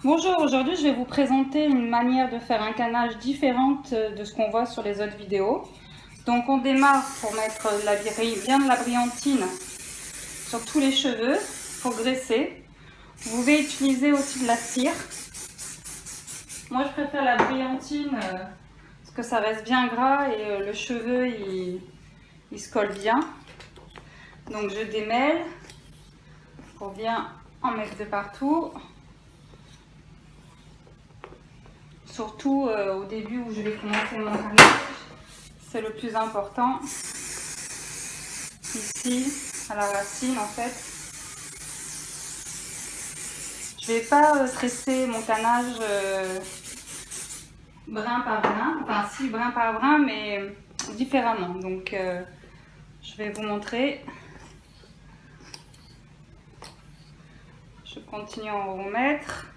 Bonjour, aujourd'hui je vais vous présenter une manière de faire un canage différente de ce qu'on voit sur les autres vidéos. Donc on démarre pour mettre bien de la brillantine sur tous les cheveux pour graisser. Vous pouvez utiliser aussi de la cire. Moi je préfère la brillantine parce que ça reste bien gras et le cheveu il se colle bien. Donc je démêle pour bien en mettre de partout. Surtout au début où je vais commencer mon canage, c'est le plus important. Ici, à la racine en fait. Je vais pas tresser mon canage brin par brin, enfin si brin par brin, mais différemment. Donc je vais vous montrer. Je continue à en remettre.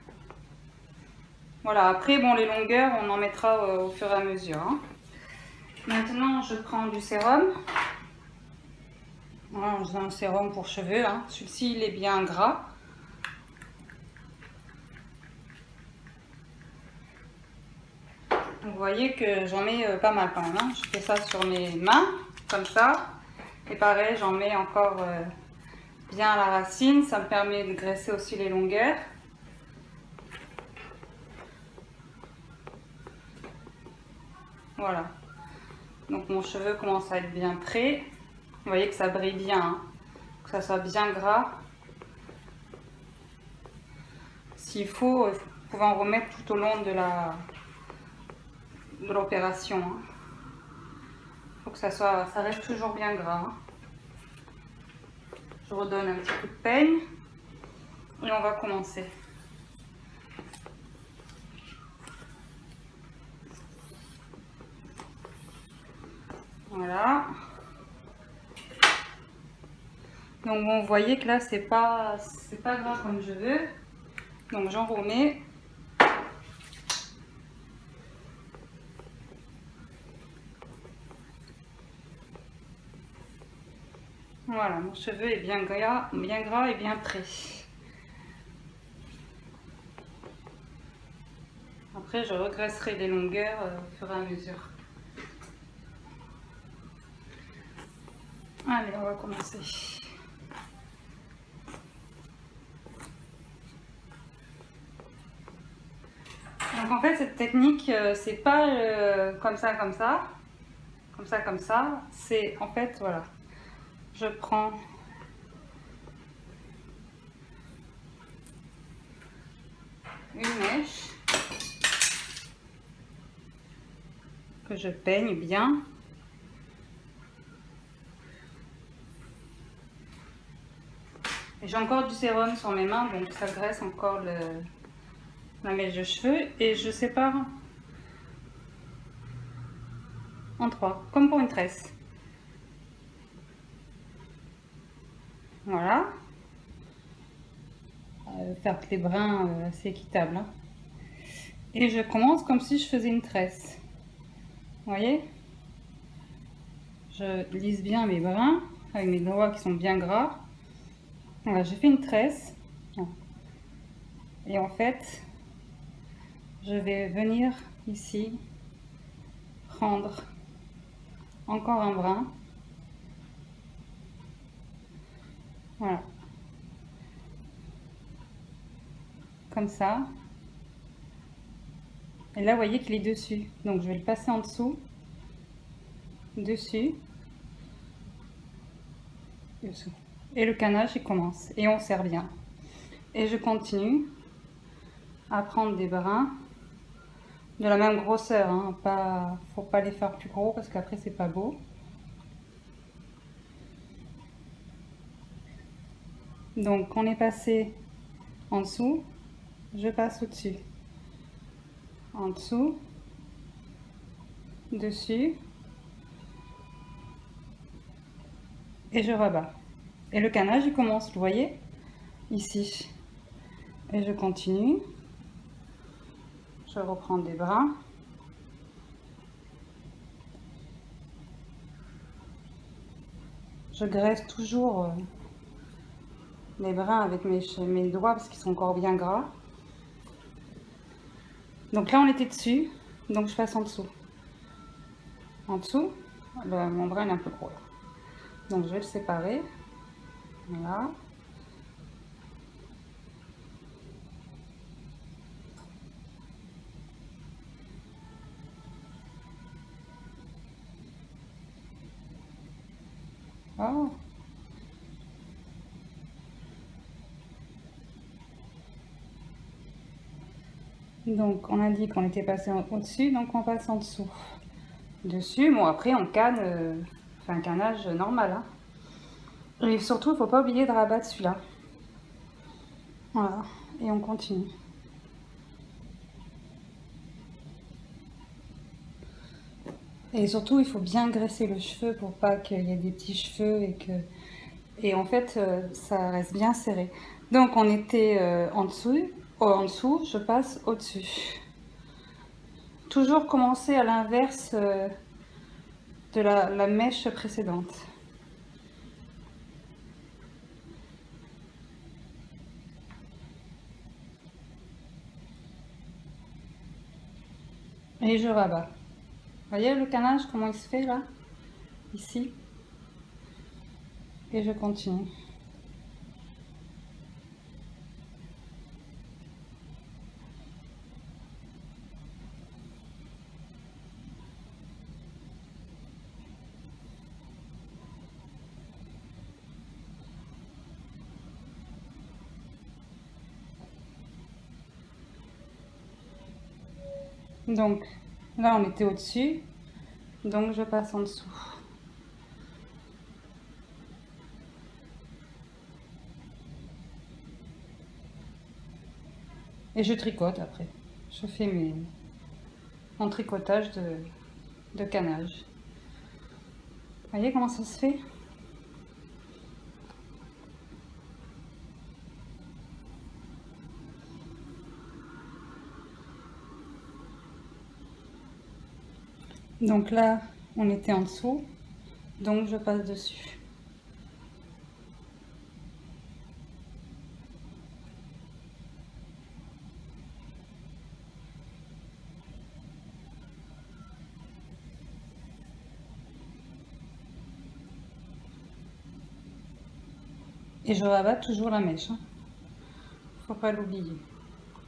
Voilà, après bon, les longueurs on en mettra au fur et à mesure. Hein. Maintenant je prends du sérum. Voilà, j'ai un sérum pour cheveux. Hein. Celui-ci il est bien gras. Vous voyez que j'en mets pas mal quand même. Hein. Je fais ça sur mes mains, comme ça. Et pareil, j'en mets encore bien à la racine. Ça me permet de graisser aussi les longueurs. Voilà. Donc mon cheveu commence à être bien prêt. Vous voyez que ça brille bien. Hein. Que ça soit bien gras. S'il faut, vous pouvez en remettre tout au long de l'opération. Hein. Faut que ça reste toujours bien gras. Hein. Je redonne un petit coup de peigne et on va commencer. Voilà. Donc bon, vous voyez que là c'est pas gras comme je veux. Donc j'en remets. Voilà, mon cheveu est bien gras et bien prêt. Après, je regraisserai les longueurs au fur et à mesure. Allez, on va commencer. Donc en fait, cette technique, c'est pas comme ça, comme ça, comme ça, comme ça. C'est en fait, voilà, je prends une mèche que je peigne bien. J'ai encore du sérum sur mes mains, donc ça graisse encore la mèche de cheveux. Et je sépare en trois, comme pour une tresse. Voilà. Faire les brins assez équitables. Hein. Et je commence comme si je faisais une tresse. Vous voyez? Je lisse bien mes brins avec mes doigts qui sont bien gras. Voilà, j'ai fait une tresse. Et en fait, je vais venir ici prendre encore un brin. Voilà. Comme ça. Et là, vous voyez qu'il est dessus. Donc, je vais le passer en dessous. Dessus. Dessous. Et le canage, il commence. Et on serre bien. Et je continue à prendre des brins de la même grosseur. Hein. Faut pas les faire plus gros parce qu'après, c'est pas beau. Donc, on est passé en dessous. Je passe au-dessus. En dessous. Dessus. Et je rebats. Et le canage, il commence, vous voyez, ici. Et je continue. Je reprends des brins. Je graisse toujours les brins avec mes doigts parce qu'ils sont encore bien gras. Donc là on était dessus, donc je passe en dessous. En dessous, mon bras est un peu gros là. Donc je vais le séparer. Voilà. Oh. Donc on a dit qu'on était passé au-dessus, donc on passe en dessous. Dessus, bon après on canne, fait un canage normal. Hein. Et surtout, il ne faut pas oublier de rabattre celui-là. Voilà, et on continue. Et surtout, il faut bien graisser le cheveu pour pas qu'il y ait des petits cheveux et que... Et en fait, ça reste bien serré. Donc on était en dessous, je passe au-dessus. Toujours commencer à l'inverse de la mèche précédente. Et je rabats. Vous voyez le canage, comment il se fait là? Ici. Et je continue. Donc là on était au-dessus, donc je passe en dessous. Et je tricote après. Je fais mon tricotage de canage. Vous voyez comment ça se fait? Donc là, on était en dessous, donc je passe dessus. Et je rabatte toujours la mèche. Hein. Faut pas l'oublier.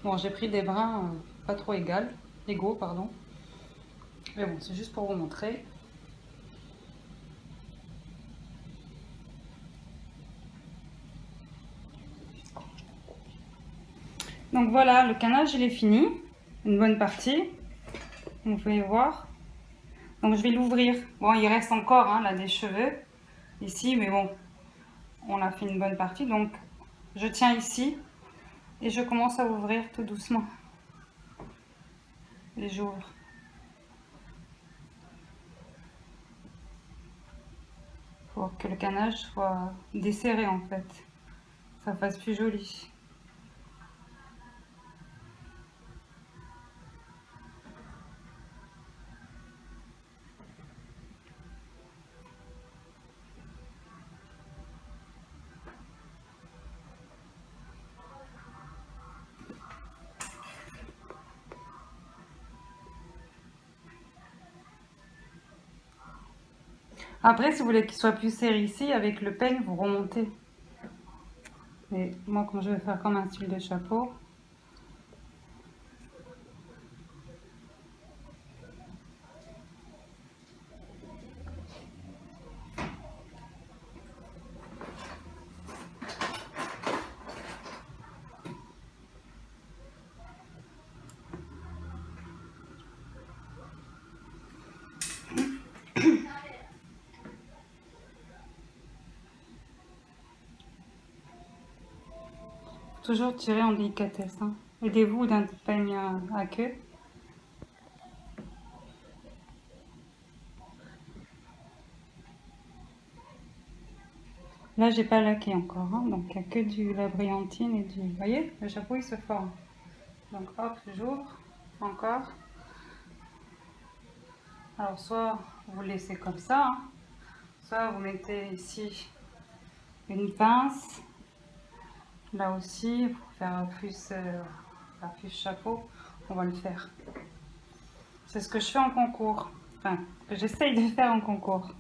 Bon, j'ai pris des brins pas trop égaux, pardon. Mais bon, c'est juste pour vous montrer. Donc voilà, le canage il est fini, une bonne partie. Vous pouvez voir. Donc je vais l'ouvrir. Bon, il reste encore hein, là des cheveux ici, mais bon, on a fait une bonne partie. Donc je tiens ici et je commence à ouvrir tout doucement. Et j'ouvre. Pour que le canage soit desserré en fait, ça fasse plus joli. Après, si vous voulez qu'il soit plus serré ici, avec le peigne, vous remontez. Et moi, comme je vais faire comme un style de chapeau, toujours tirer en délicatesse. Hein. Aidez-vous d'un peigne à queue. Là, j'ai pas laqué encore, hein, donc il n'y a que la brillantine et du... Vous voyez, le chapeau, il se forme. Donc hop, j'ouvre, encore. Alors, soit vous laissez comme ça, hein, soit vous mettez ici une pince. Là aussi, pour faire plus chapeau. on va le faire. C'est ce que je fais en concours, enfin, que j'essaye de faire en concours.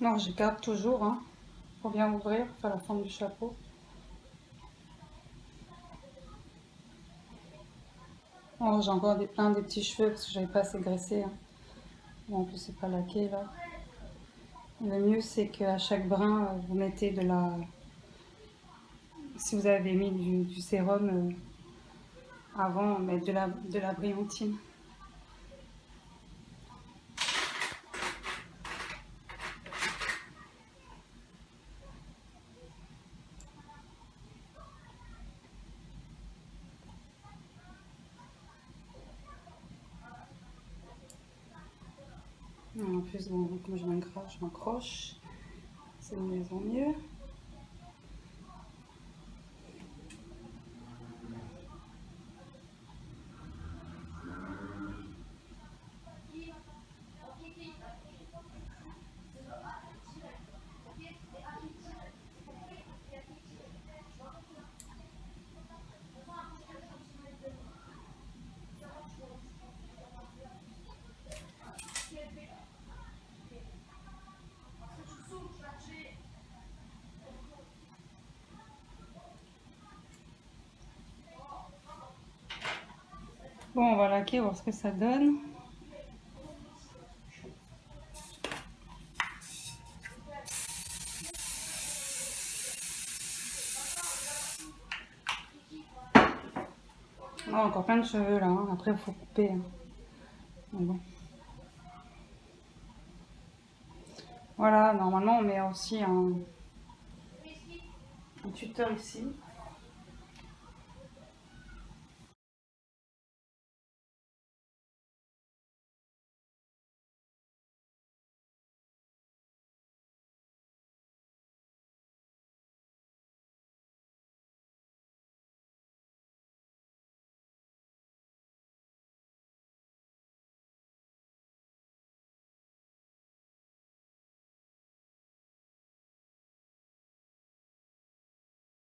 Non, je garde toujours, hein, pour bien ouvrir, pour faire la forme du chapeau. Oh, j'ai encore plein des petits cheveux parce que j'avais pas assez graissé, hein. Bon, en plus, c'est pas laqué là. Le mieux, c'est qu'à chaque brin, vous mettez de la. Si vous avez mis du sérum avant, mettre de la brillantine. En plus, bon, comme je m'accroche. C'est de mieux en mieux. Bon, on va laquer, voir ce que ça donne. Oh, encore plein de cheveux là, hein. Après il faut couper, hein. Bon. Voilà, normalement on met aussi un tuteur ici.